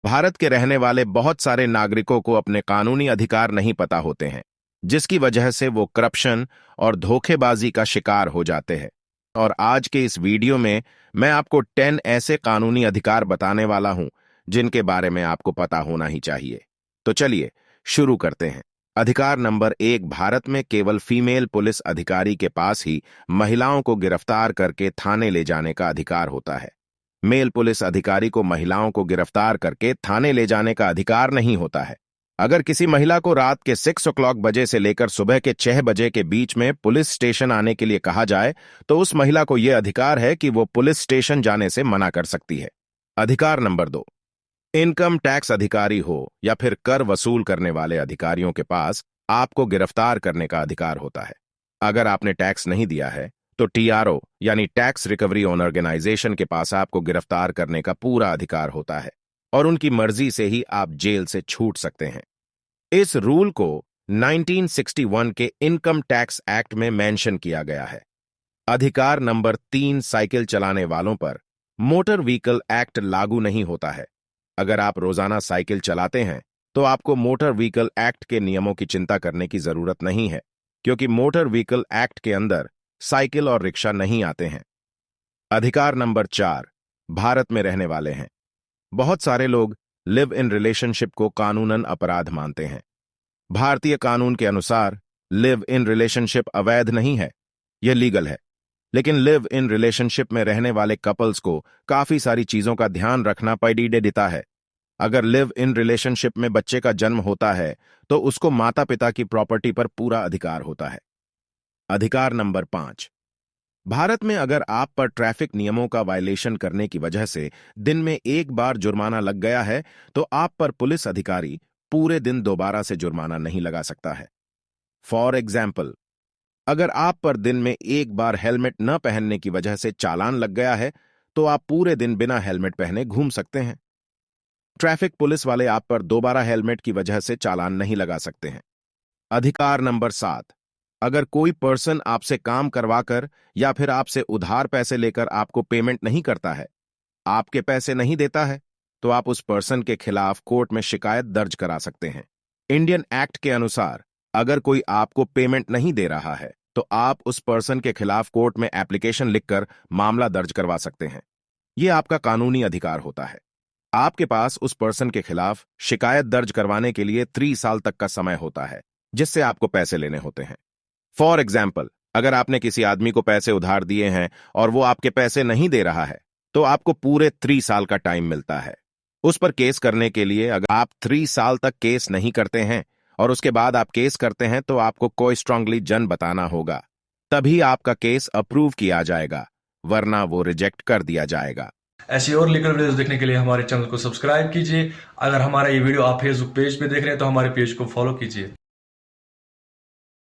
भारत के रहने वाले बहुत सारे नागरिकों को अपने कानूनी अधिकार नहीं पता होते हैं, जिसकी वजह से वो करप्शन और धोखेबाजी का शिकार हो जाते हैं। और आज के इस वीडियो में मैं आपको 10 ऐसे कानूनी अधिकार बताने वाला हूं जिनके बारे में आपको पता होना ही चाहिए। तो चलिए शुरू करते हैं। अधिकार नंबर 1, भारत में केवल फीमेल पुलिस अधिकारी के पास ही महिलाओं को गिरफ्तार करके थाने ले जाने का अधिकार होता है। मेल पुलिस अधिकारी को महिलाओं को गिरफ्तार करके थाने ले जाने का अधिकार नहीं होता है। अगर किसी महिला को रात के 6 बजे से लेकर सुबह के 6 बजे के बीच में पुलिस स्टेशन आने के लिए कहा जाए तो उस महिला को यह अधिकार है कि वो पुलिस स्टेशन जाने से मना कर सकती है। अधिकार नंबर 2, इनकम टैक्स अधिकारी हो या फिर कर वसूल करने वाले अधिकारियों के पास आपको गिरफ्तार करने का अधिकार होता है। अगर आपने टैक्स नहीं दिया है तो टीआरओ यानी टैक्स रिकवरी ऑर्गेनाइजेशन के पास आपको गिरफ्तार करने का पूरा अधिकार होता है और उनकी मर्जी से ही आप जेल से छूट सकते हैं। इस रूल को 1961 के इनकम टैक्स एक्ट में मेंशन किया गया है। अधिकार नंबर 3, साइकिल चलाने वालों पर मोटर व्हीकल एक्ट लागू नहीं होता है। अगर आप रोजाना साइकिल चलाते हैं तो आपको मोटर व्हीकल एक्ट के नियमों की चिंता करने की जरूरत नहीं है, क्योंकि मोटर व्हीकल एक्ट के अंदर साइकिल और रिक्शा नहीं आते हैं। अधिकार नंबर 4, भारत में रहने वाले हैं। बहुत सारे लोग लिव इन रिलेशनशिप को कानूनन अपराध मानते हैं। भारतीय कानून के अनुसार लिव इन रिलेशनशिप अवैध नहीं है, यह लीगल है। लेकिन लिव इन रिलेशनशिप में रहने वाले कपल्स को काफी सारी चीजों का ध्यान रखना पड़ता है। अगर लिव इन रिलेशनशिप में बच्चे का जन्म होता है तो उसको माता पिता की प्रॉपर्टी पर पूरा अधिकार होता है। अधिकार नंबर 5, भारत में अगर आप पर ट्रैफिक नियमों का वायलेशन करने की वजह से दिन में एक बार जुर्माना लग गया है तो आप पर पुलिस अधिकारी पूरे दिन दोबारा से जुर्माना नहीं लगा सकता है। फॉर एग्जाम्पल, अगर आप पर दिन में एक बार हेलमेट न पहनने की वजह से चालान लग गया है तो आप पूरे दिन बिना हेलमेट पहने घूम सकते हैं। ट्रैफिक पुलिस वाले आप पर दोबारा हेलमेट की वजह से चालान नहीं लगा सकते हैं। अधिकार नंबर 7, अगर कोई पर्सन आपसे काम करवाकर या फिर आपसे उधार पैसे लेकर आपको पेमेंट नहीं करता है, आपके पैसे नहीं देता है, तो आप उस पर्सन के खिलाफ कोर्ट में शिकायत दर्ज करा सकते हैं। इंडियन एक्ट के अनुसार अगर कोई आपको पेमेंट नहीं दे रहा है तो आप उस पर्सन के खिलाफ कोर्ट में एप्लीकेशन लिखकर मामला दर्ज करवा सकते हैं। यह आपका कानूनी अधिकार होता है। आपके पास उस पर्सन के खिलाफ शिकायत दर्ज करवाने के लिए 3 साल तक का समय होता है, जिससे आपको पैसे लेने होते हैं। फॉर एग्जाम्पल, अगर आपने किसी आदमी को पैसे उधार दिए हैं और वो आपके पैसे नहीं दे रहा है तो आपको पूरे 3 साल का टाइम मिलता है। उस पर केस करने के लिए अगर आप 3 साल तक केस नहीं करते हैं और उसके बाद आप केस करते हैं तो आपको कोई स्ट्रांगली जन बताना होगा, तभी आपका केस अप्रूव किया जाएगा, वरना वो रिजेक्ट कर दिया जाएगा। ऐसी और लीगल वीडियोस देखने के लिए हमारे चैनल को सब्सक्राइब कीजिए। अगर हमारा ये वीडियो आप फेसबुक पेज पे देख रहे हैं तो हमारे पेज को फॉलो कीजिए।